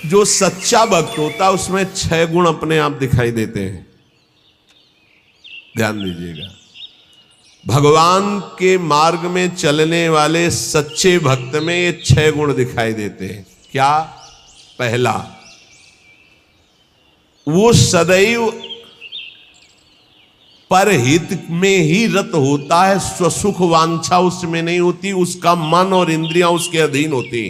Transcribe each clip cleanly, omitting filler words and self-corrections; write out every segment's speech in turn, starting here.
जो सच्चा भक्त होता है उसमें 6 गुण अपने आप दिखाई देते हैं। ध्यान दीजिएगा, भगवान के मार्ग में चलने वाले सच्चे भक्त में ये 6 गुण दिखाई देते हैं। क्या? पहला, वो सदैव परहित में ही रत होता है, स्वसुख वांछा उसमें नहीं होती, उसका मन और इंद्रियां उसके अधीन होती।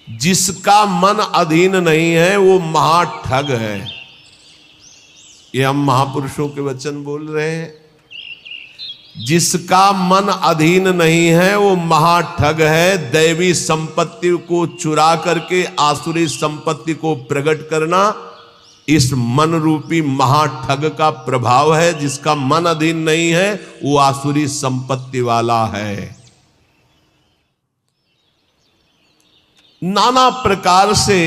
जिसका मन अधीन नहीं है वो महाठग है। ये हम महापुरुषों के वचन बोल रहे हैं। जिसका मन अधीन नहीं है वो महाठग है। दैवी संपत्ति को चुरा करके आसुरी संपत्ति को प्रकट करना इस मन रूपी महाठग का प्रभाव है। जिसका मन अधीन नहीं है वो आसुरी संपत्ति वाला है। नाना प्रकार से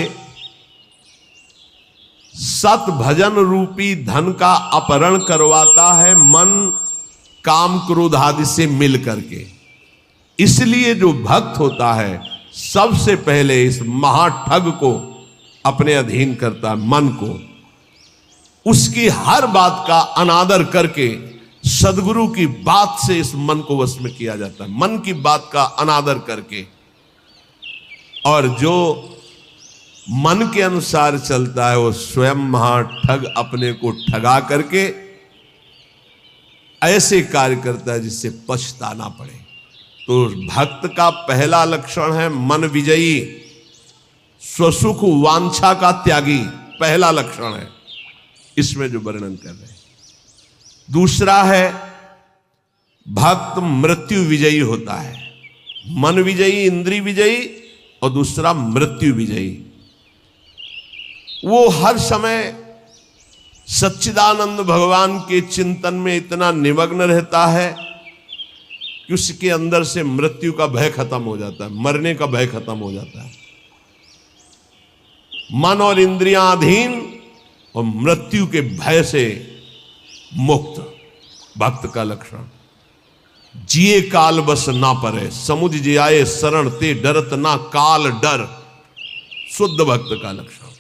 सत भजन रूपी धन का अपहरण करवाता है मन काम क्रोध आदि से मिल करके। इसलिए जो भक्त होता है सबसे पहले इस महाठग को अपने अधीन करता है, मन को। उसकी हर बात का अनादर करके सदगुरु की बात से इस मन को वश में किया जाता है, मन की बात का अनादर करके। और जो मन के अनुसार चलता है वो स्वयं महाठग अपने को ठगा करके ऐसे कार्य करता है जिससे पछताना पड़े। तो भक्त का पहला लक्षण है मन विजयी, स्वसुख वांछा का त्यागी, पहला लक्षण है इसमें जो वर्णन कर रहे हैं। दूसरा है भक्त मृत्यु विजयी होता है। मन विजयी, इंद्रिय विजयी, और दूसरा मृत्यु विजयी। वो हर समय सच्चिदानंद भगवान के चिंतन में इतना निमग्न रहता है कि उसके अंदर से मृत्यु का भय खत्म हो जाता है, मरने का भय खत्म हो जाता है। मन और इंद्रियां अधीन और मृत्यु के भय से मुक्त, भक्त का लक्षण। जिए काल बस ना परे, समुझ जियाए शरण ते डरत ना काल डर, शुद्ध भक्त का लक्षण।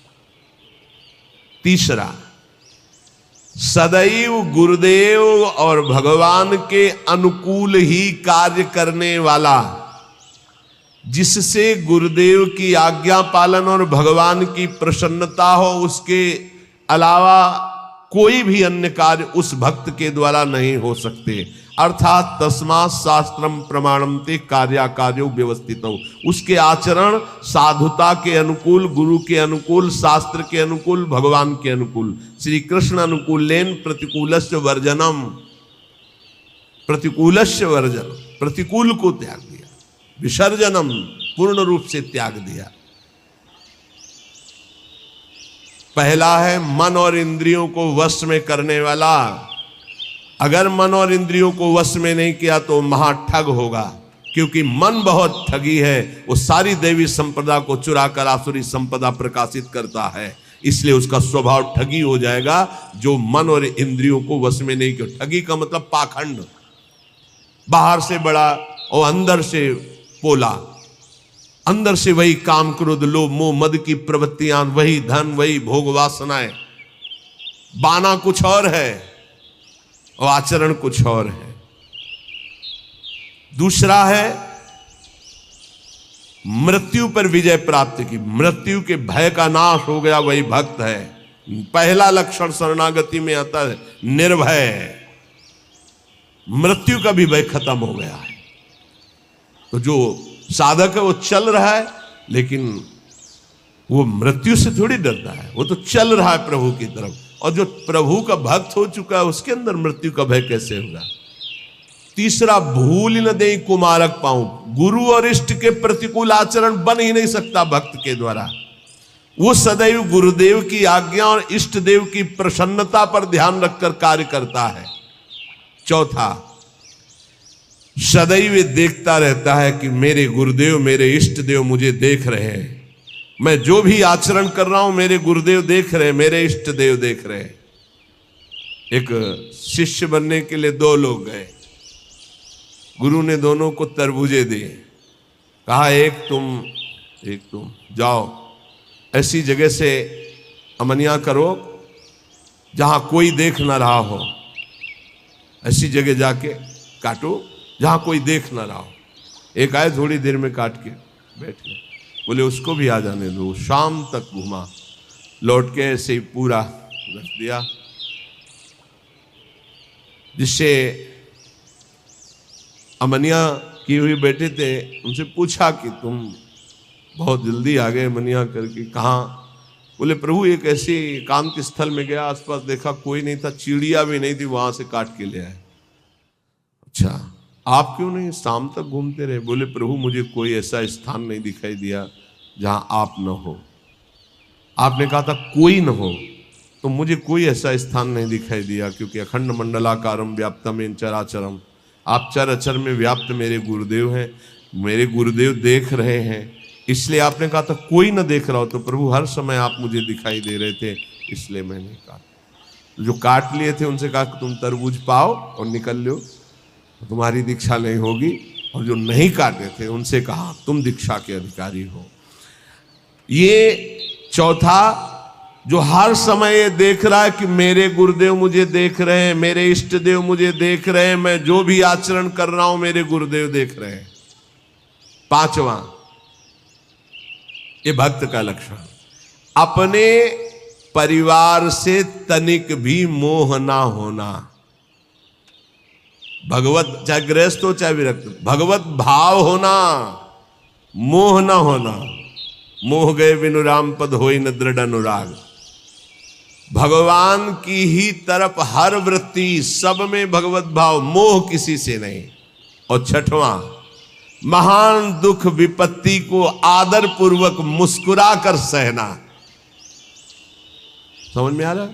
तीसरा, सदैव गुरुदेव और भगवान के अनुकूल ही कार्य करने वाला, जिससे गुरुदेव की आज्ञा पालन और भगवान की प्रसन्नता हो, उसके अलावा कोई भी अन्य कार्य उस भक्त के द्वारा नहीं हो सकते। अर्थात तस्मात् शास्त्रम प्रमाणम ते कार्याकार्यो व्यवस्थित हो। उसके आचरण साधुता के अनुकूल, गुरु के अनुकूल, शास्त्र के अनुकूल, भगवान के अनुकूल। श्री कृष्ण अनुकूलेन प्रतिकूलस्य वर्जनम, प्रतिकूलस्य वर्जन, प्रतिकूल को त्याग दिया, विसर्जनम पूर्ण रूप से त्याग दिया। पहला है मन और इंद्रियों को वश में करने वाला। अगर मन और इंद्रियों को वश में नहीं किया तो महाठग होगा, क्योंकि मन बहुत ठगी है। वो सारी देवी संपदा को चुराकर आसुरी संपदा प्रकाशित करता है, इसलिए उसका स्वभाव ठगी हो जाएगा। जो मन और इंद्रियों को वश में नहीं किया, ठगी का मतलब पाखंड, बाहर से बड़ा और अंदर से पोला, अंदर से वही काम क्रोध लोभ मोह मद की प्रवृत्तियां, वही धन, वही भोग वासनाएं। बाना कुछ और है और आचरण कुछ और है। दूसरा है मृत्यु पर विजय प्राप्त की, मृत्यु के भय का नाश हो गया, वही भक्त है। पहला लक्षण शरणागति में आता है निर्भय, मृत्यु का भी भय खत्म हो गया है। तो जो साधक है वो चल रहा है, लेकिन वो मृत्यु से थोड़ी डरता है, वो तो चल रहा है प्रभु की तरफ। और जो प्रभु का भक्त हो चुका है उसके अंदर मृत्यु का भय कैसे होगा। तीसरा, भूल न दे कुमारक पाऊं, गुरु और इष्ट के प्रतिकूल आचरण बन ही नहीं सकता भक्त के द्वारा। वो सदैव गुरुदेव की आज्ञा और इष्ट देव की प्रसन्नता पर ध्यान रखकर कार्य करता है। चौथा, सदैव देखता रहता है कि मेरे गुरुदेव, मेरे इष्ट देव मुझे देख रहे हैं, मैं जो भी आचरण कर रहा हूं मेरे गुरुदेव देख रहे हैं, मेरे इष्ट देव देख रहे हैं। एक शिष्य बनने के लिए 2 लोग गए, गुरु ने दोनों को तरबूजे दिए। कहा एक तुम जाओ ऐसी जगह से अमनिया करो जहां कोई देख ना रहा हो, ऐसी जगह जाके काटो जहां कोई देख ना रहा हो। एक आए थोड़ी देर में काट के बैठ गए, बोले उसको भी आ जाने दो। शाम तक घुमा, लौट के ऐसे ही पूरा रख दिया, जिससे अमनिया की हुई बैठे थे उनसे पूछा कि तुम बहुत जल्दी आ गए मनिया करके, कहाँ? बोले प्रभु एक ऐसे एकांत स्थल में गया, आसपास देखा कोई नहीं था, चिड़िया भी नहीं थी, वहां से काट के ले आए। अच्छा आप क्यों नहीं शाम तक घूमते रहे? बोले प्रभु मुझे कोई ऐसा स्थान नहीं दिखाई दिया जहां आप न हो। आपने कहा था कोई न हो, तो मुझे कोई ऐसा स्थान नहीं दिखाई दिया, क्योंकि अखंड मंडलाकारम व्याप्तम चराचरम, आप चर अचर में व्याप्त मेरे गुरुदेव हैं, मेरे गुरुदेव देख रहे हैं, इसलिए आपने कहा था कोई न देख रहा हो। तो प्रभु हर समय आप मुझे दिखाई दे रहे थे, इसलिए मैंने कहा। जो काट लिए थे उनसे कहा तुम तरबूज पाओ और निकल लो, तुम्हारी दीक्षा नहीं होगी। और जो नहीं काटे थे उनसे कहा तुम दीक्षा के अधिकारी हो। ये चौथा, जो हर समय ये देख रहा है कि मेरे गुरुदेव मुझे देख रहे हैं, मेरे इष्ट देव मुझे देख रहे हैं, मैं जो भी आचरण कर रहा हूं मेरे गुरुदेव देख रहे हैं। पांचवा, ये भक्त का लक्षण, अपने परिवार से तनिक भी मोह ना होना। भगवत, चाहे गृहस्थ हो चाहे विरक्त, भगवत भाव होना, मोह ना होना। मोह गए बिनु राम पद होई न दृढ़ अनुराग। भगवान की ही तरफ हर वृत्ति, सब में भगवत भाव, मोह किसी से नहीं। और छठवां, महान दुख विपत्ति को आदर पूर्वक मुस्कुरा कर सहना। समझ में आ रहा?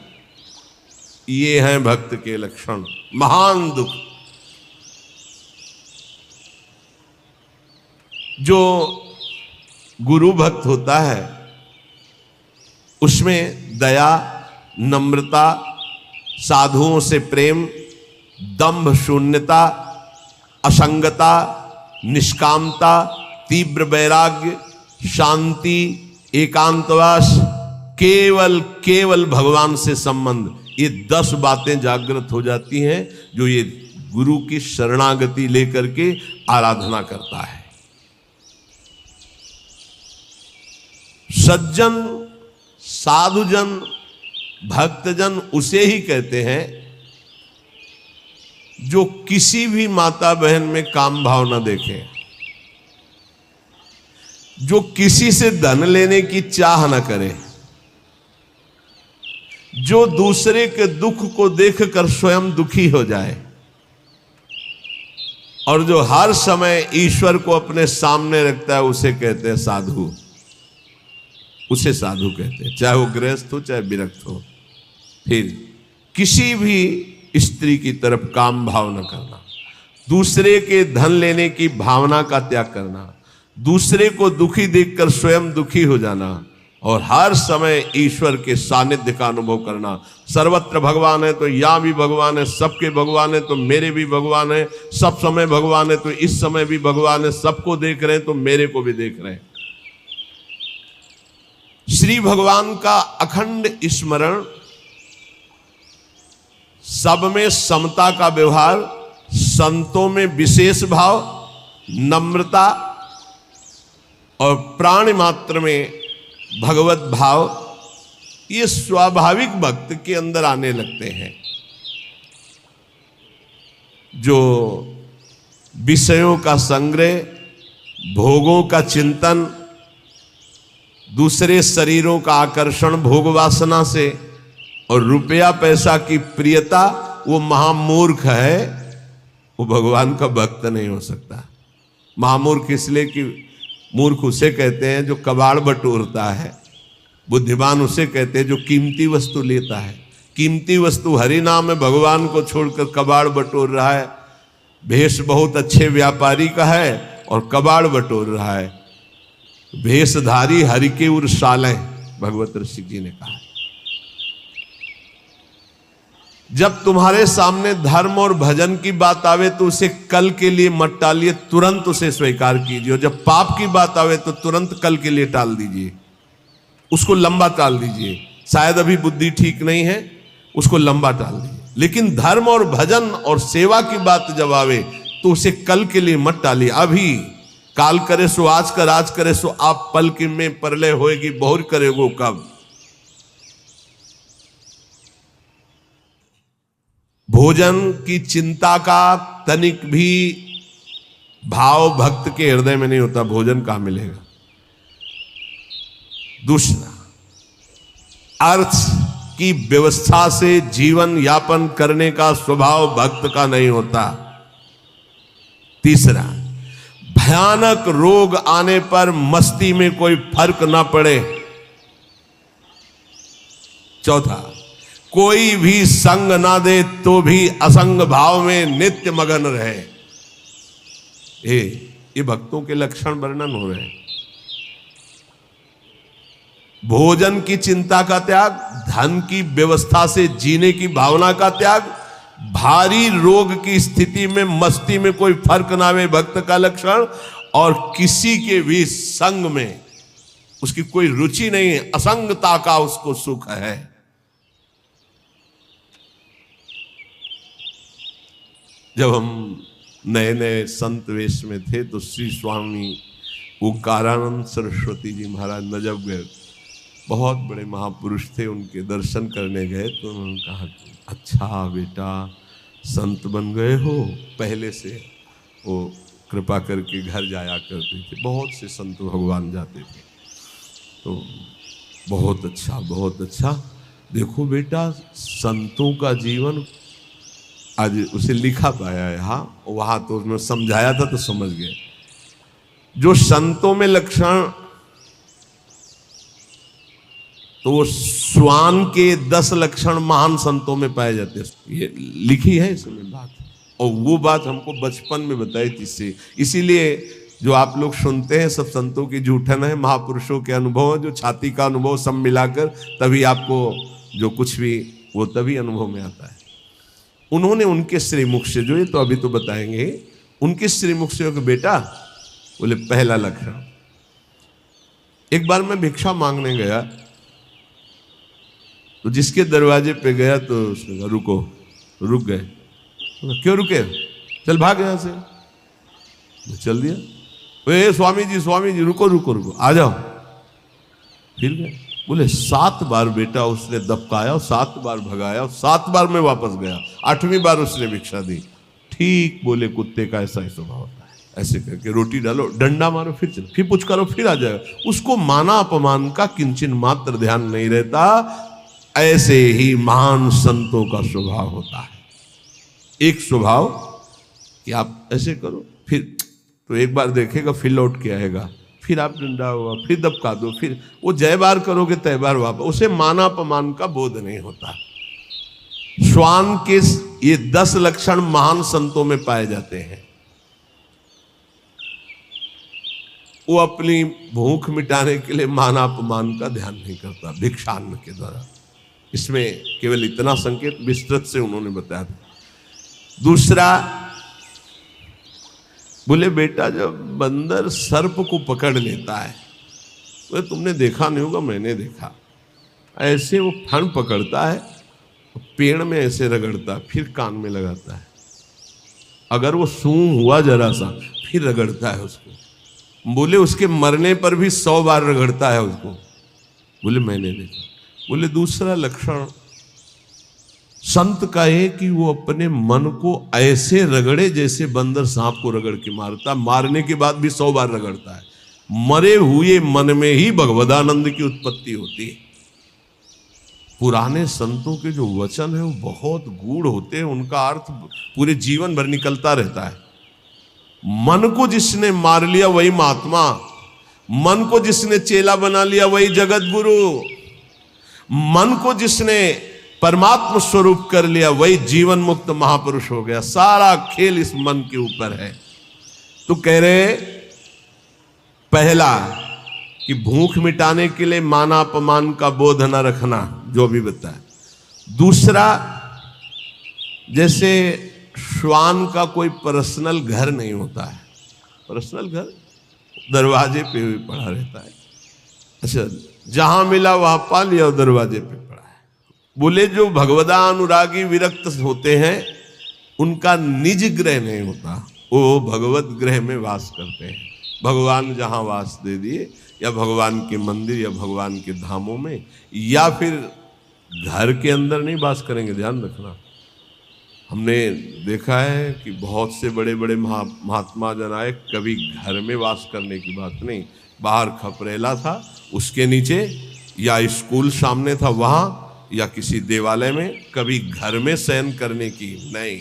ये हैं भक्त के लक्षण। महान दुख, जो गुरु भक्त होता है उसमें दया, नम्रता, साधुओं से प्रेम, दंभ शून्यता, असंगता, निष्कामता, तीव्र वैराग्य, शांति, एकांतवास, केवल भगवान से संबंध, ये 10 बातें जागृत हो जाती हैं जो ये गुरु की शरणागति लेकर के आराधना करता है। सज्जन, साधुजन, भक्तजन उसे ही कहते हैं जो किसी भी माता बहन में काम भाव न देखे, जो किसी से धन लेने की चाह न करे, जो दूसरे के दुख को देखकर स्वयं दुखी हो जाए, और जो हर समय ईश्वर को अपने सामने रखता है, उसे कहते हैं साधु। उसे साधु कहते हैं, चाहे वो गृहस्थ हो चाहे विरक्त हो। फिर किसी भी स्त्री की तरफ काम भाव न करना, दूसरे के धन लेने की भावना का त्याग करना, दूसरे को दुखी देखकर स्वयं दुखी हो जाना, और हर समय ईश्वर के सानिध्य का अनुभव करना। सर्वत्र भगवान है तो यहाँ भी भगवान है, सबके भगवान है तो मेरे भी भगवान है, सब समय भगवान है तो इस समय भी भगवान है, सबको देख रहे हैं तो मेरे को भी देख रहे हैं। श्री भगवान का अखंड स्मरण, सब में समता का व्यवहार, संतों में विशेष भाव, नम्रता, और प्राण मात्र में भगवत भाव, ये स्वाभाविक भक्त के अंदर आने लगते हैं। जो विषयों का संग्रह, भोगों का चिंतन, दूसरे शरीरों का आकर्षण भोग वासना से, और रुपया पैसा की प्रियता, वो महामूर्ख है, वो भगवान का भक्त नहीं हो सकता। महामूर्ख इसलिए कि मूर्ख उसे कहते हैं जो कबाड़ बटोरता है, बुद्धिमान उसे कहते हैं जो कीमती वस्तु लेता है। कीमती वस्तु हरि नाम में भगवान को छोड़कर कबाड़ बटोर रहा है। भेष बहुत अच्छे व्यापारी का है और कबाड़ बटोर रहा है। भेषधारी हरि के उर सालें, भगवत ऋषि जी ने कहा। जब तुम्हारे सामने धर्म और भजन की बात आवे तो उसे कल के लिए मत टालिए, तुरंत उसे स्वीकार कीजिए। और जब पाप की बात आवे तो तुरंत कल के लिए टाल दीजिए, उसको लंबा टाल दीजिए। शायद अभी बुद्धि ठीक नहीं है, उसको लंबा टाल दीजिए। लेकिन धर्म और भजन और सेवा की बात जब आवे तो उसे कल के लिए मत टालिए। अभी काल करे सो आज कर, आज करे सो आप पल के में परलय होएगी, बहुर करेगो कब। भोजन की चिंता का तनिक भी भाव भक्त के हृदय में नहीं होता, भोजन कहां मिलेगा। दूसरा, अर्थ की व्यवस्था से जीवन यापन करने का स्वभाव भक्त का नहीं होता। तीसरा, भयानक रोग आने पर मस्ती में कोई फर्क ना पड़े। चौथा, कोई भी संग ना दे तो भी असंग भाव में नित्य मगन रहे। ये भक्तों के लक्षण वर्णन हो रहे हैं। भोजन की चिंता का त्याग, धन की व्यवस्था से जीने की भावना का त्याग, भारी रोग की स्थिति में मस्ती में कोई फर्क ना आवे भक्त का लक्षण, और किसी के भी संग में उसकी कोई रुचि नहीं है, असंगता का उसको सुख है। जब हम नए नए संत वेश में थे तो श्री स्वामी ओंकारानंद सरस्वती जी महाराज नजब गए, बहुत बड़े महापुरुष थे, उनके दर्शन करने गए तो उन्होंने कहा कि अच्छा बेटा संत बन गए हो। पहले से वो कृपा करके घर जाया करते थे, बहुत से संत भगवान जाते थे, तो बहुत अच्छा बहुत अच्छा। देखो बेटा संतों का जीवन, आज उसे लिखा पाया है, हाँ वहां तो उसमें समझाया था तो समझ गए। जो संतों में लक्षण, तो वो श्वान के 10 लक्षण महान संतों में पाए जाते हैं, ये लिखी है इसमें बात। और वो बात हमको बचपन में बताई थी इससे, इसीलिए जो आप लोग सुनते हैं सब संतों की जूठन है, महापुरुषों के अनुभव, जो छाती का अनुभव सब मिलाकर तभी आपको जो कुछ भी वो तभी अनुभव में आता है। उन्होंने उनके श्रीमुख से, जो ये तो अभी तो बताएंगे, उनके श्रीमुख से कि बेटा, बोले पहला लक्षण, एक बार मैं भिक्षा मांगने गया तो जिसके दरवाजे पे गया तो उसने कहा रुको, रुक गए। तो क्यों रुके? चल भाग यहां से। चल दिया। स्वामी जी रुको रुको रुको, आ जाओ। फिर गए। बोले 7 बार बेटा उसने दबकाया, 7 बार भगाया, 7 बार मैं वापस गया, 8वीं बार उसने भिक्षा दी। ठीक बोले कुत्ते का ऐसा ही स्वभाव होता है, ऐसे करके रोटी डालो, डंडा मारो, फिर चलो, फिर कुछ करो, फिर आ जाएगा। उसको माना अपमान का किंचन मात्र ध्यान नहीं रहता। ऐसे ही महान संतों का स्वभाव होता है। एक स्वभाव कि आप ऐसे करो, फिर तो एक बार देखेगा, फिर लौट के आएगा, फिर आप डंडा हुआ, फिर दबका दो, फिर वो जय बार करोगे तय बार वापस। उसे माना अपमान का बोध नहीं होता। श्वान के ये 10 लक्षण महान संतों में पाए जाते हैं। वो अपनी भूख मिटाने के लिए माना अपमान का ध्यान नहीं करता भिक्षान्न के द्वारा। इसमें केवल इतना संकेत विस्तृत से उन्होंने बताया था। दूसरा, बोले बेटा जब बंदर सर्प को पकड़ लेता है, तो तुमने देखा नहीं होगा, मैंने देखा, ऐसे वो फण पकड़ता है, पेड़ में ऐसे रगड़ता, फिर कान में लगाता है, अगर वो सूंघ हुआ जरा सा फिर रगड़ता है उसको। बोले उसके मरने पर भी 100 बार रगड़ता है उसको। बोले मैंने देखा। बोले दूसरा लक्षण संत का है कि वो अपने मन को ऐसे रगड़े जैसे बंदर सांप को रगड़ के मारता, मारने के बाद भी 100 बार रगड़ता है। मरे हुए मन में ही भगवदानंद की उत्पत्ति होती है। पुराने संतों के जो वचन है वो बहुत गूढ़ होते हैं, उनका अर्थ पूरे जीवन भर निकलता रहता है। मन को जिसने मार लिया वही महात्मा, मन को जिसने चेला बना लिया वही जगत गुरु, मन को जिसने परमात्मा स्वरूप कर लिया वही जीवन मुक्त महापुरुष हो गया। सारा खेल इस मन के ऊपर है। तो कह रहे पहला कि भूख मिटाने के लिए माना अपमान का बोध न रखना, जो भी बताया। दूसरा, जैसे श्वान का कोई पर्सनल घर नहीं होता है, पर्सनल घर दरवाजे पे भी पड़ा रहता है। अच्छा, जहां मिला वहां पा लिया और दरवाजे पे पड़ा है। बोले जो भगवदानुरागी विरक्त होते हैं उनका निज ग्रह नहीं होता, वो भगवत ग्रह में वास करते हैं। भगवान जहां वास दे दिए, या भगवान के मंदिर या भगवान के धामों में, या फिर घर के अंदर नहीं वास करेंगे। ध्यान रखना, हमने देखा है कि बहुत से बड़े बड़े महात्मा जन आए, कभी घर में वास करने की बात नहीं। बाहर खपरेला था, उसके नीचे, या स्कूल सामने था वहाँ, या किसी देवालय में, कभी घर में शयन करने की नहीं।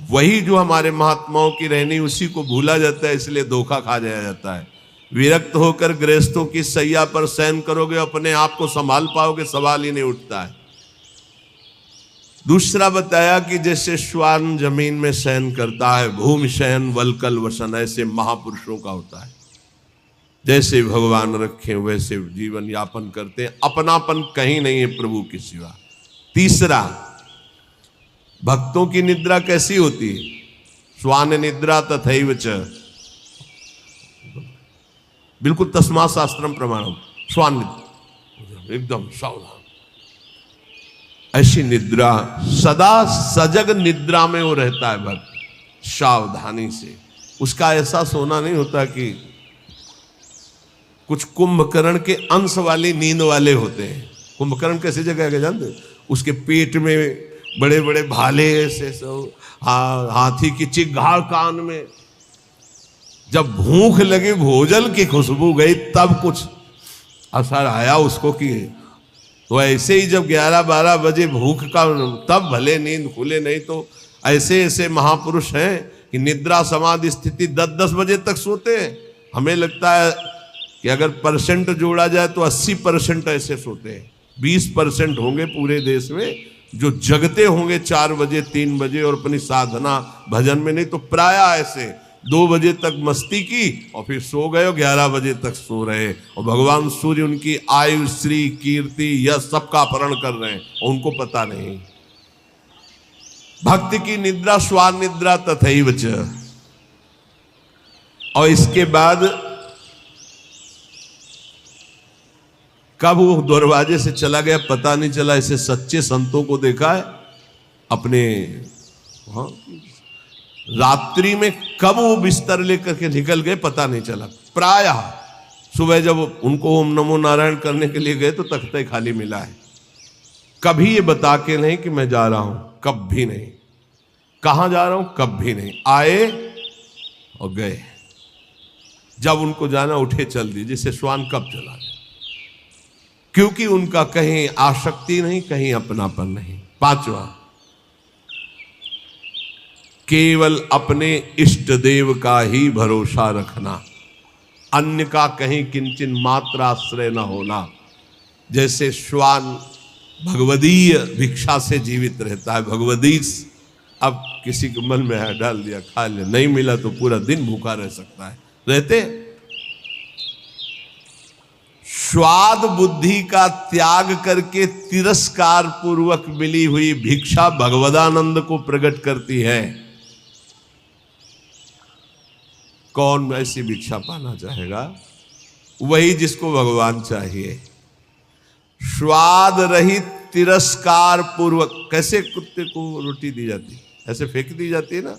वही जो हमारे महात्माओं की रहनी, उसी को भूला जाता है, इसलिए धोखा खा जाया जाता है। विरक्त होकर गृहस्थों की सैया पर शयन करोगे, अपने आप को संभाल पाओगे, सवाल ही नहीं उठता है। दूसरा बताया कि जैसे श्वान जमीन में शयन करता है, भूमि शयन वलकल वसन, ऐसे महापुरुषों का होता है। जैसे भगवान रखे वैसे जीवन यापन करते हैं, अपनापन कहीं नहीं है प्रभु के सिवा। तीसरा, भक्तों की निद्रा कैसी होती है? श्वान निद्रा तथैव च, बिल्कुल तस्मा शास्त्रम प्रमाणम, श्वान निद्रा एकदम सावधान। ऐसी निद्रा, सदा सजग निद्रा में वो रहता है भक्त, सावधानी से। उसका ऐसा सोना नहीं होता कि कुछ कुंभकर्ण के अंश वाली नींद वाले होते हैं। कुंभकर्ण कैसी जगह है जानते? उसके पेट में बड़े बड़े भाले ऐसे सब, हाथी की चिघाड़ कान में। जब भूख लगी, भोजन की खुशबू गई, तब कुछ असर आया उसको कि, तो ऐसे ही जब 11-12 बजे भूख का, तब भले नींद खुले, नहीं तो ऐसे ऐसे महापुरुष हैं कि निद्रा समाधि स्थिति 10-10 बजे तक सोते हैं। हमें लगता है कि अगर परसेंट जोड़ा जाए तो 80% ऐसे सोते हैं। 20% होंगे पूरे देश में जो जगते होंगे 4 बजे 3 बजे और अपनी साधना भजन में, नहीं तो प्राय ऐसे 2 बजे तक मस्ती की और फिर सो गए, 11 बजे तक सो रहे, और भगवान सूर्य उनकी आयु श्री कीर्ति यह सबका अपहरण कर रहे हैं और उनको पता नहीं। भक्ति की निद्रा श्वान निद्रा तथैव च। और इसके बाद कब वो दरवाजे से चला गया पता नहीं चला। ऐसे सच्चे संतों को देखा है अपने, हाँ, रात्रि में कब वो बिस्तर लेकर के निकल गए पता नहीं चला। प्रायः सुबह जब उनको ओम नमो नारायण करने के लिए गए तो तख्ता खाली मिला है। कभी ये बता के नहीं कि मैं जा रहा हूं, कभी नहीं। कहां जा रहा हूं, कभी नहीं। आए और गए, जब उनको जाना उठे चल दिए, जैसे श्वान कब चला गया। क्योंकि उनका कहीं आसक्ति नहीं, कहीं अपनापन नहीं। पांचवा, केवल अपने इष्ट देव का ही भरोसा रखना, अन्य का कहीं किंचन मात्र आश्रय न होना। जैसे श्वान भगवदीय भिक्षा से जीवित रहता है, भगवदीश। अब किसी के मन में है, डाल दिया, खा लिया, नहीं मिला तो पूरा दिन भूखा रह सकता है, रहते। स्वाद बुद्धि का त्याग करके तिरस्कार पूर्वक मिली हुई भिक्षा भगवदानंद को प्रकट करती है। कौन ऐसी भिक्षा पाना चाहेगा? वही जिसको भगवान चाहिए। स्वाद रहित तिरस्कार पूर्वक, कैसे कुत्ते को रोटी दी जाती, ऐसे फेंक दी जाती है ना,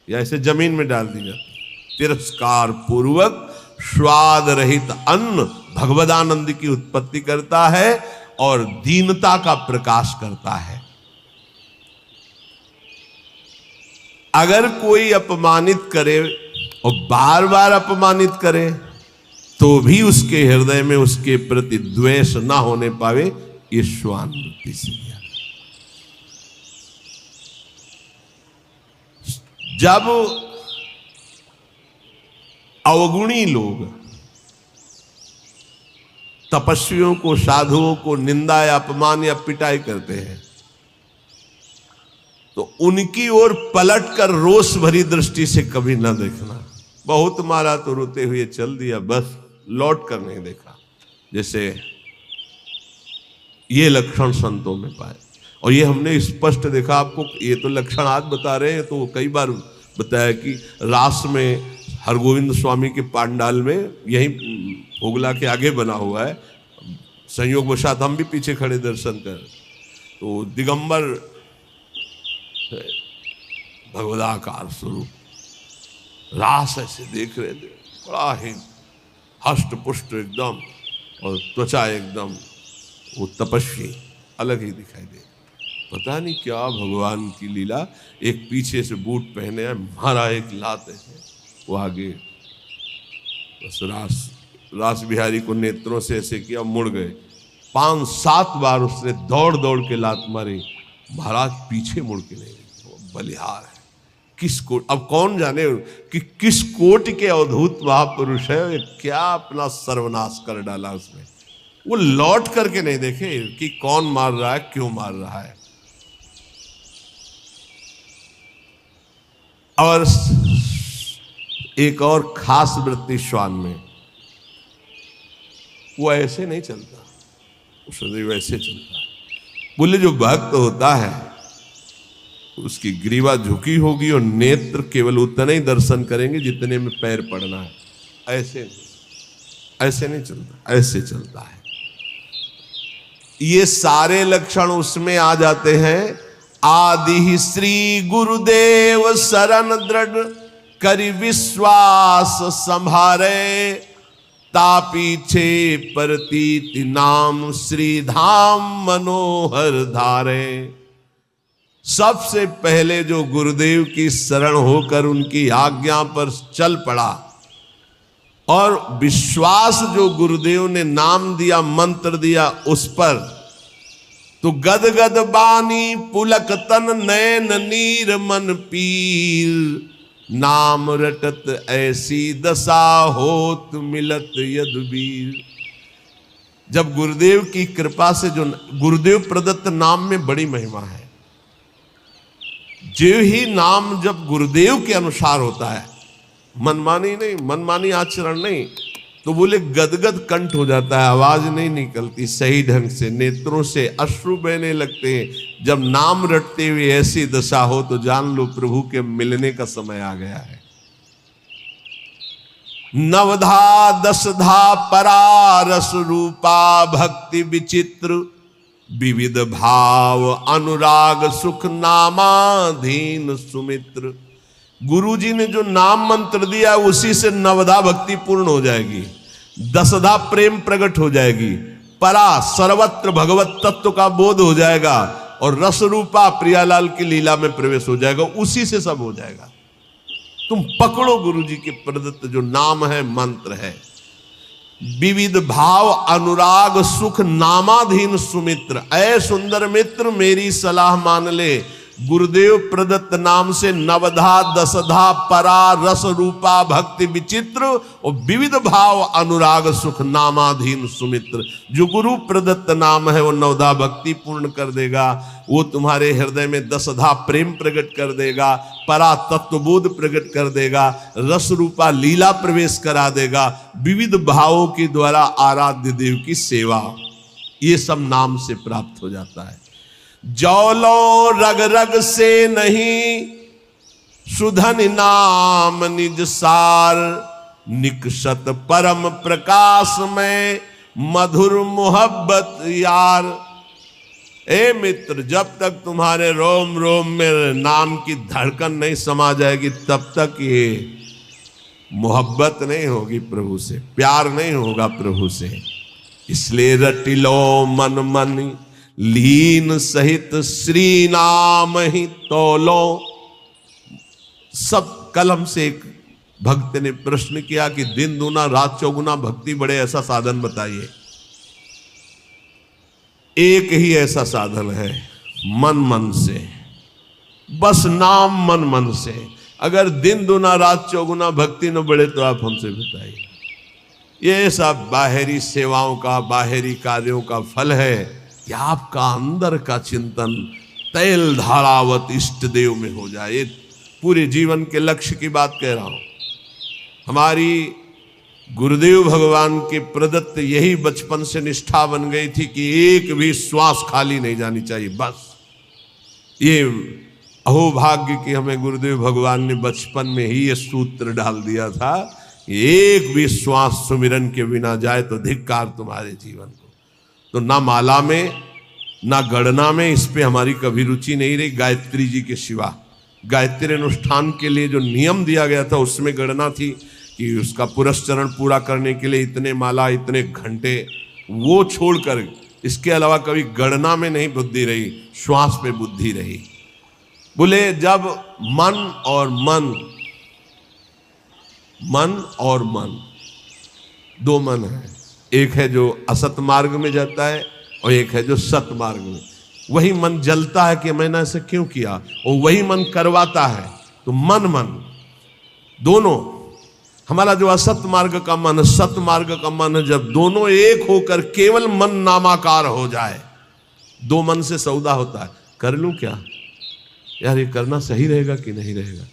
या ऐसे जमीन में डाल दी जाती है। तिरस्कार पूर्वक स्वाद रहित अन्न भगवदानंद की उत्पत्ति करता है और दीनता का प्रकाश करता है। अगर कोई अपमानित करे और बार बार अपमानित करे तो भी उसके हृदय में उसके प्रति द्वेष ना होने पावे, ये श्वान वृत्ति से दिया। जब अवगुणी लोग तपस्वियों को, साधुओं को निंदा या अपमान या पिटाई करते हैं तो उनकी ओर पलट कर रोष भरी दृष्टि से कभी ना देखना। बहुत मारा तो रोते हुए चल दिया, बस लौट कर नहीं देखा। जैसे ये लक्षण संतों में पाए। और ये हमने स्पष्ट देखा। आपको ये तो लक्षण आज बता रहे हैं, तो कई बार बताया कि रास में हरगोविंद स्वामी के पांडाल में यही ओगला के आगे बना हुआ है, संयोगवशात हम भी पीछे खड़े दर्शन कर, तो दिगंबर भगवदाकार स्वरूप रास ऐसे देख रहे थे, बड़ा ही हष्ट पुष्ट एकदम, और त्वचा एकदम वो तपस्वी अलग ही दिखाई दे। पता नहीं क्या भगवान की लीला। एक पीछे से बूट पहने है, मारा एक लात ऐसे, वो आगे बस रास बिहारी को नेत्रों से ऐसे किया, मुड़ गए। 5-7 बार उसने दौड़ दौड़ के लात मारी, महाराज पीछे मुड़ के नहीं। बलिहार है किस कोट, अब कौन जाने कि किस कोट के अवधूत महापुरुष है, क्या अपना सर्वनाश कर डाला उसने। वो लौट करके नहीं देखे कि कौन मार रहा है, क्यों मार रहा है। और एक और खास वृत्ति श्वान में, वो ऐसे नहीं चलता, वो सदैव ऐसे चलता है। बोले जो भक्त होता है उसकी ग्रीवा झुकी होगी और नेत्र केवल उतने ही दर्शन करेंगे जितने में पैर पड़ना है। ऐसे नहीं चलता, ऐसे चलता है। ये सारे लक्षण उसमें आ जाते हैं। आदि श्री गुरुदेव शरण दृढ़ करि विश्वास संभारे, तापीछे प्रतीति नाम श्री धाम मनोहर धारे। सबसे पहले जो गुरुदेव की शरण होकर उनकी आज्ञा पर चल पड़ा, और विश्वास जो गुरुदेव ने नाम दिया, मंत्र दिया उस पर, तो गद गद बानी पुलक तन नैन नीर मन पीर, नाम रटत ऐसी दशा होत मिलत यदुबीर। जब गुरुदेव की कृपा से, जो गुरुदेव प्रदत्त नाम में बड़ी महिमा है। जो ही नाम जब गुरुदेव के अनुसार होता है, मनमानी नहीं, मनमानी आचरण नहीं, तो बोले गदगद कंठ हो जाता है, आवाज नहीं निकलती सही ढंग से, नेत्रों से अश्रु बहने लगते हैं। जब नाम रटते हुए ऐसी दशा हो तो जान लो प्रभु के मिलने का समय आ गया है। नवधा दशधा परा रस रूपा भक्ति विचित्र, विविध भाव अनुराग सुख नामाधीन सुमित्र। गुरु जी ने जो नाम मंत्र दिया उसी से नवधा भक्ति पूर्ण हो जाएगी, दशधा प्रेम प्रकट हो जाएगी, परा सर्वत्र भगवत तत्व का बोध हो जाएगा, और रस रूपा प्रियालाल की लीला में प्रवेश हो जाएगा। उसी से सब हो जाएगा। तुम पकड़ो गुरु जी के प्रदत्त जो नाम है, मंत्र है। विविध भाव अनुराग सुख नामाधीन सुमित्र। ऐ सुंदर मित्र मेरी सलाह मान ले, गुरुदेव प्रदत्त नाम से नवधा दशधा परा रस रूपा भक्ति विचित्र और विविध भाव अनुराग सुख नामाधीन सुमित्र। जो गुरु प्रदत्त नाम है वो नवधा भक्ति पूर्ण कर देगा, वो तुम्हारे हृदय में दशधा प्रेम प्रकट कर देगा, परा तत्वबोध प्रकट कर देगा, रस रूपा लीला प्रवेश करा देगा, विविध भावों के द्वारा आराध्य देव की सेवा, ये सब नाम से प्राप्त हो जाता है। जौलो रग रग से नहीं सुधन नाम निज सार, निकषत परम प्रकाश में मधुर मोहब्बत यार। ए मित्र, जब तक तुम्हारे रोम रोम में नाम की धड़कन नहीं समा जाएगी तब तक ये मोहब्बत नहीं होगी प्रभु से, प्यार नहीं होगा प्रभु से। इसलिए रटिलो मन मन लीन सहित श्री नाम ही तोलो। सब कलम से एक भक्त ने प्रश्न किया कि दिन दूना रात चौगुना भक्ति बढ़े, ऐसा साधन बताइए। एक ही ऐसा साधन है, मन मन से, बस नाम मन मन से। अगर दिन दूना रात चौगुना भक्ति न बढ़े तो आप हमसे बताइए। ये सब बाहरी सेवाओं का, बाहरी कार्यों का फल है कि आपका अंदर का चिंतन तैल धारावत इष्ट देव में हो जाए। ये पूरे जीवन के लक्ष्य की बात कह रहा हूं। हमारी गुरुदेव भगवान के प्रदत्त यही बचपन से निष्ठा बन गई थी कि एक भी श्वास खाली नहीं जानी चाहिए। बस ये अहोभाग्य कि हमें गुरुदेव भगवान ने बचपन में ही ये सूत्र डाल दिया था, एक भी श्वास सुमिरन के बिना जाए तो धिक्कार तुम्हारे जीवन को। तो ना माला में ना गणना में इस पे हमारी कभी रुचि नहीं रही, गायत्री जी के सिवा। गायत्री अनुष्ठान के लिए जो नियम दिया गया था उसमें गणना थी कि उसका पुरस्चरण पूरा करने के लिए इतने माला, इतने घंटे, वो छोड़कर इसके अलावा कभी गणना में नहीं बुद्धि रही, श्वास पे बुद्धि रही। बोले जब मन और मन दो मन है, एक है जो असत मार्ग में जाता है और एक है जो सत मार्ग में। वही मन जलता है कि मैंने ऐसे क्यों किया, और वही मन करवाता है। तो मन दोनों, हमारा जो असत मार्ग का मन, सत मार्ग का मन, जब दोनों एक होकर केवल मन नामाकार हो जाए, दो मन से सौदा होता है। कर लूं क्या यार, ये करना सही रहेगा कि नहीं रहेगा,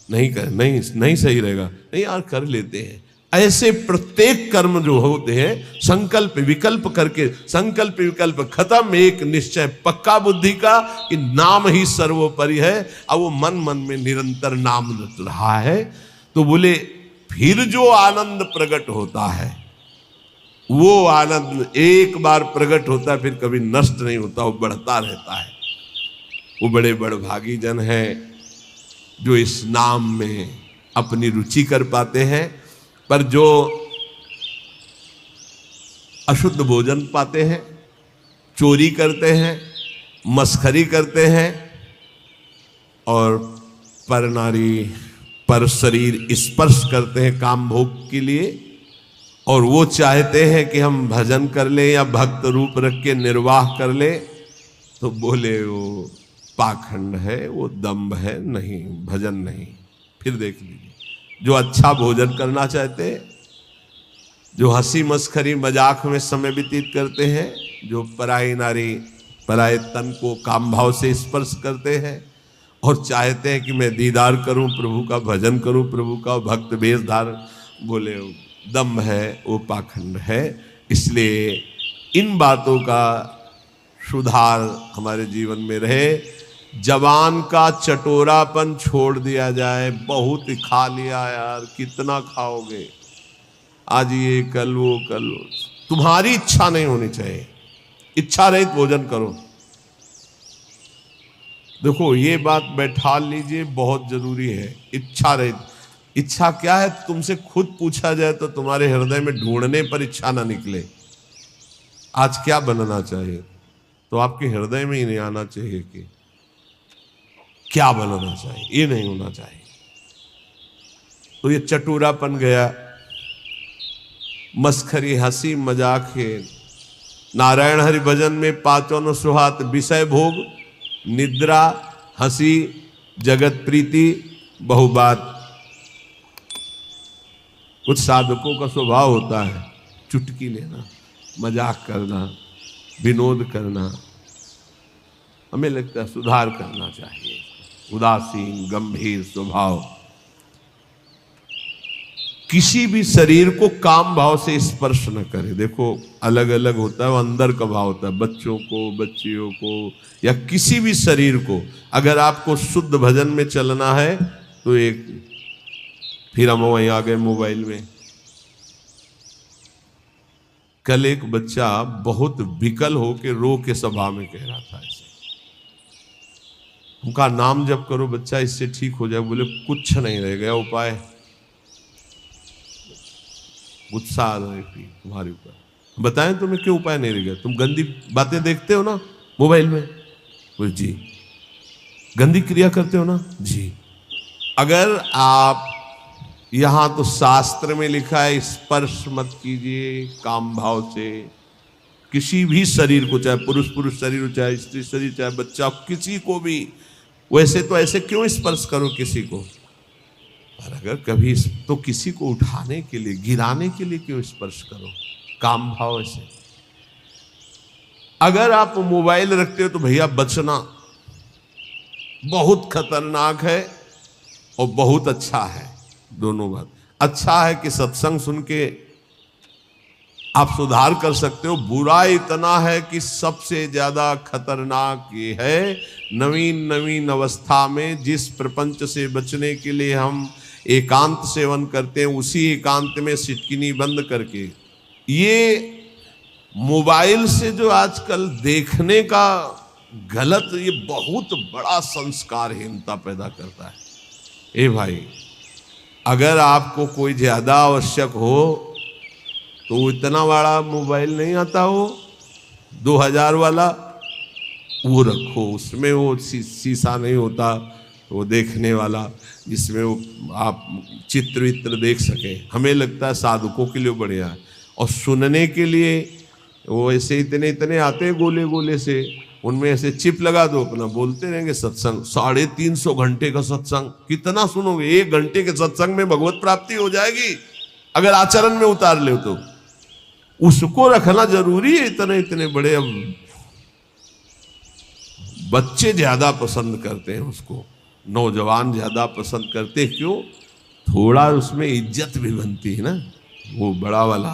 नहीं सही रहेगा, नहीं यार कर लेते हैं। ऐसे प्रत्येक कर्म जो होते हैं संकल्प विकल्प करके, संकल्प विकल्प खत्म, एक निश्चय पक्का बुद्धि का कि नाम ही सर्वोपरि है। अब वो मन में निरंतर नाम रहा है। तो बोले फिर जो आनंद प्रकट होता है, वो आनंद एक बार प्रकट होता है, फिर कभी नष्ट नहीं होता, वो बढ़ता रहता है। वो बड़े बड़भागी जन हैं जो इस नाम में अपनी रुचि कर पाते हैं। पर जो अशुद्ध भोजन पाते हैं, चोरी करते हैं, मस्खरी करते हैं और पर नारी पर शरीर स्पर्श करते हैं काम भोग के लिए, और वो चाहते हैं कि हम भजन कर ले या भक्त रूप रख के निर्वाह कर ले, तो बोले वो पाखंड है, वो दम्भ है, नहीं भजन नहीं। फिर देख लीजिए, जो अच्छा भोजन करना चाहते हैं, जो हंसी मस्खरी मजाक में समय व्यतीत करते हैं, जो पराई नारी पराए तन को काम भाव से स्पर्श करते हैं और चाहते हैं कि मैं दीदार करूं प्रभु का, भजन करूं प्रभु का, भक्त वेश धारण, बोले दम्भ है, वो पाखंड है। इसलिए इन बातों का सुधार हमारे जीवन में रहे। जवान का चटोरापन छोड़ दिया जाए। बहुत खा लिया यार, कितना खाओगे, आज ये कल वो कल वो। तुम्हारी इच्छा नहीं होनी चाहिए, इच्छा रहित भोजन करो। देखो ये बात बैठा लीजिए, बहुत जरूरी है। इच्छा रहित, इच्छा क्या है तुमसे खुद पूछा जाए तो तुम्हारे हृदय में ढूंढने पर इच्छा ना निकले। आज क्या बनना चाहिए, तो आपके हृदय में ही नहीं आना चाहिए कि क्या बनना चाहिए, ये नहीं होना चाहिए। तो ये चटूरापन गया, मस्खरी हंसी मजाक है। नारायण हरि भजन में पांचों न सुहात, विषय भोग, निद्रा, हंसी, जगत प्रीति, बहुबात। कुछ साधकों का स्वभाव होता है चुटकी लेना, मजाक करना, विनोद करना। हमें लगता है सुधार करना चाहिए। उदासीन गंभीर स्वभाव किसी भी शरीर को काम भाव से स्पर्श न करे। देखो अलग अलग होता है, वो अंदर का भाव होता है। बच्चों को, बच्चियों को या किसी भी शरीर को, अगर आपको शुद्ध भजन में चलना है तो एक, फिर हम वहीं आ गए मोबाइल में। कल एक बच्चा बहुत विकल होके रो के सभा में कह रहा था ऐसे, उनका नाम जप करो बच्चा इससे ठीक हो जाए। बोले कुछ नहीं रह गया उपाय, गुस्सा आ रही थी तुम्हारे ऊपर। बताएं तुम्हें क्यों उपाय नहीं रह गया, तुम गंदी बातें देखते हो ना मोबाइल में। बोले जी। गंदी क्रिया करते हो ना जी। अगर आप, यहां तो शास्त्र में लिखा है स्पर्श मत कीजिए काम भाव से किसी भी शरीर को, चाहे पुरुष शरीर हो, चाहे स्त्री शरीर, चाहे बच्चा, किसी को भी। वैसे तो ऐसे क्यों स्पर्श करो किसी को, और अगर कभी तो किसी को उठाने के लिए, गिराने के लिए क्यों स्पर्श करो काम भाव से। अगर आप मोबाइल रखते हो तो भैया बचना, बहुत खतरनाक है और बहुत अच्छा है। दोनों बात। अच्छा है कि सत्संग सुन के आप सुधार कर सकते हो। बुरा इतना है कि सबसे ज्यादा खतरनाक ये है, नवीन नवीन अवस्था में जिस प्रपंच से बचने के लिए हम एकांत सेवन करते हैं, उसी एकांत में सिटकिनी बंद करके ये मोबाइल से जो आजकल देखने का गलत, ये बहुत बड़ा संस्कारहीनता पैदा करता है। ए भाई, अगर आपको कोई ज्यादा आवश्यक हो तो इतना बड़ा मोबाइल नहीं आता हो 2000 वाला, वो रखो, उसमें वो शीशा नहीं होता, वो देखने वाला, जिसमें वो आप चित्र वित्र देख सके। हमें लगता है साधुकों के लिए बढ़िया है। और सुनने के लिए वो ऐसे इतने इतने आते हैं गोले गोले से, उनमें ऐसे चिप लगा दो, अपना बोलते रहेंगे सत्संग। 350 घंटे का सत्संग कितना सुनोगे? 1 घंटे के सत्संग में भगवत प्राप्ति हो जाएगी अगर आचरण में उतार ले तो। उसको रखना जरूरी है। इतने इतने बड़े, अब बच्चे ज्यादा पसंद करते हैं उसको, नौजवान ज्यादा पसंद करते हैं। क्यों? थोड़ा उसमें इज्जत भी बनती है ना, वो बड़ा वाला।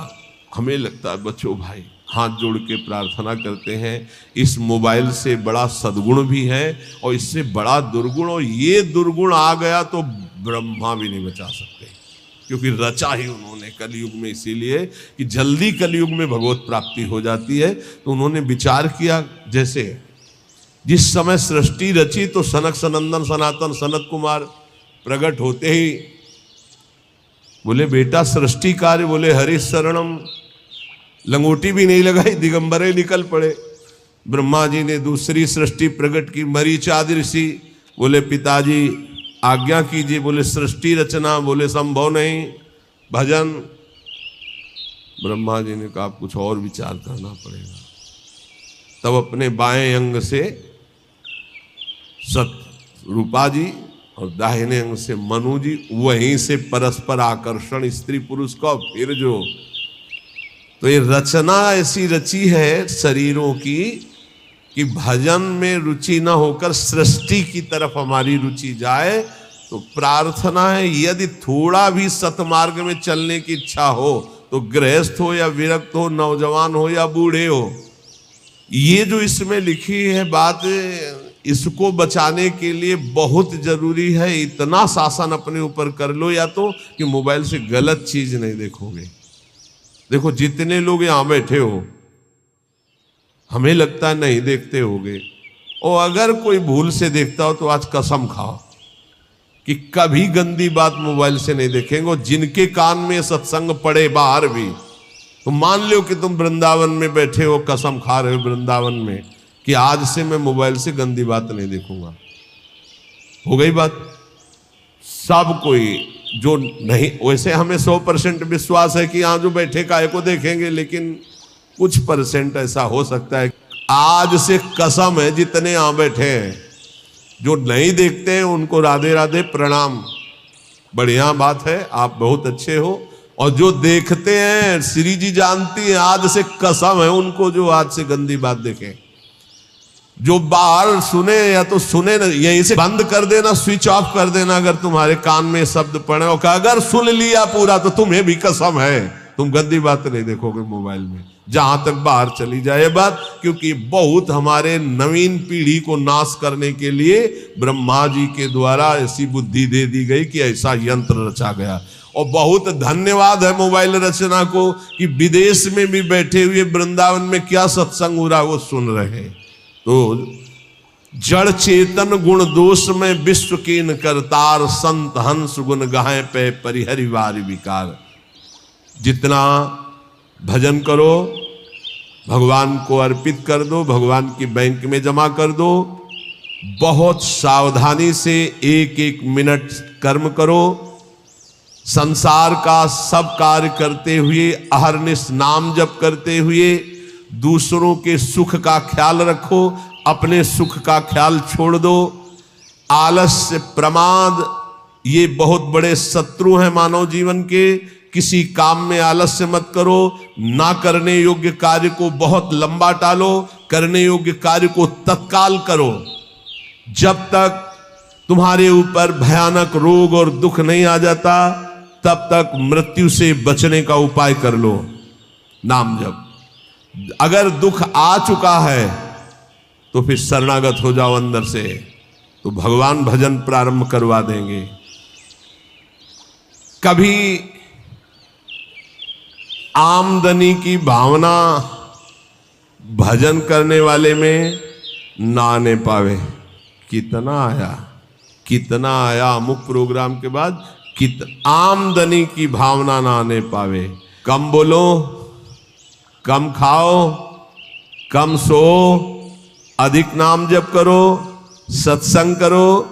हमें लगता है बच्चों भाई हाथ जोड़ के प्रार्थना करते हैं, इस मोबाइल से बड़ा सद्गुण भी है और इससे बड़ा दुर्गुण, और ये दुर्गुण आ गया तो ब्रह्मा भी नहीं बचा सकते, क्योंकि रचा ही उन्होंने कलयुग में इसीलिए कि जल्दी कलयुग में भगवत प्राप्ति हो जाती है। तो उन्होंने विचार किया, जैसे जिस समय सृष्टि रची तो सनक सनंदन सनातन सनत कुमार प्रकट होते ही बोले बेटा सृष्टि कार्य, बोले हरि शरणम, लंगोटी भी नहीं लगाई, दिगंबरे निकल पड़े। ब्रह्मा जी ने दूसरी सृष्टि प्रकट की, मरीचादि ऋषि बोले पिताजी आज्ञा कीजिए, बोले सृष्टि रचना, बोले संभव नहीं, भजन। ब्रह्मा जी ने कहा कुछ और विचार करना पड़ेगा। तब अपने बाएं अंग से सत रूपा जी और दाहिने अंग से मनु जी, वहीं से परस्पर आकर्षण स्त्री पुरुष का, फिर जो तो ये रचना ऐसी रची है शरीरों की कि भजन में रुचि ना होकर सृष्टि की तरफ हमारी रुचि जाए। तो प्रार्थना है यदि थोड़ा भी सतमार्ग में चलने की इच्छा हो, तो गृहस्थ हो या विरक्त हो, नौजवान हो या बूढ़े हो, ये जो इसमें लिखी है बात, इसको बचाने के लिए बहुत जरूरी है। इतना शासन अपने ऊपर कर लो, या तो कि मोबाइल से गलत चीज नहीं देखोगे। देखो जितने लोग यहां बैठे हो, हमें लगता है नहीं देखते होगे, और अगर कोई भूल से देखता हो तो आज कसम खाओ कि कभी गंदी बात मोबाइल से नहीं देखेंगे। और जिनके कान में सत्संग पड़े बाहर भी, तो मान लो कि तुम वृंदावन में बैठे हो, कसम खा रहे हो वृंदावन में कि आज से मैं मोबाइल से गंदी बात नहीं देखूंगा। हो गई बात। सब कोई जो नहीं, वैसे हमें 100% विश्वास है कि यहां जो बैठे काय को देखेंगे, लेकिन कुछ % ऐसा हो सकता है। आज से कसम है जितने यहां बैठे हैं जो नहीं देखते हैं उनको राधे राधे प्रणाम, बढ़िया बात है, आप बहुत अच्छे हो। और जो देखते हैं, श्री जी जानती है, आज से कसम है उनको जो आज से गंदी बात देखें। जो बाहर सुने या तो सुने ना, यहीं से बंद कर देना, स्विच ऑफ कर देना अगर तुम्हारे कान में शब्द पड़े, और अगर सुन लिया पूरा तो तुम्हें भी कसम है तुम गंदी बात नहीं देखोगे मोबाइल में, जहां तक बाहर चली जाए बात। क्योंकि बहुत हमारे नवीन पीढ़ी को नाश करने के लिए ब्रह्मा जी के द्वारा ऐसी बुद्धि दे दी गई कि ऐसा यंत्र रचा गया। और बहुत धन्यवाद है मोबाइल रचना को कि विदेश में भी बैठे हुए वृंदावन में क्या सत्संग हो रहा है वो सुन रहे हैं। तो जड़ चेतन गुण दोष में विश्व कीन करतार, संत हंस गुण गाहे पे परिहरिवार विकार। जितना भजन करो भगवान को अर्पित कर दो, भगवान की बैंक में जमा कर दो। बहुत सावधानी से एक एक मिनट कर्म करो। संसार का सब कार्य करते हुए, अहरनिश नाम जप करते हुए दूसरों के सुख का ख्याल रखो, अपने सुख का ख्याल छोड़ दो। आलस्य, प्रमाद, ये बहुत बड़े शत्रु हैं मानव जीवन के। किसी काम में आलस्य मत करो। ना करने योग्य कार्य को बहुत लंबा टालो, करने योग्य कार्य को तत्काल करो। जब तक तुम्हारे ऊपर भयानक रोग और दुख नहीं आ जाता, तब तक मृत्यु से बचने का उपाय कर लो। नाम जप। अगर दुख आ चुका है तो फिर शरणागत हो जाओ अंदर से, तो भगवान भजन प्रारंभ करवा देंगे। कभी आमदनी की भावना भजन करने वाले में ना आने पावे। कितना आया अमुक प्रोग्राम के बाद, आमदनी की भावना ना आने पावे। कम बोलो, कम खाओ, कम सो, अधिक नाम जप करो, सत्संग करो,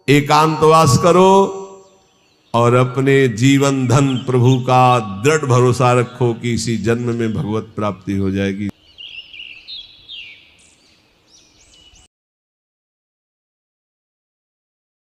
एकांतवास करो और अपने जीवन धन प्रभु का दृढ़ भरोसा रखो कि इसी जन्म में भगवत प्राप्ति हो जाएगी।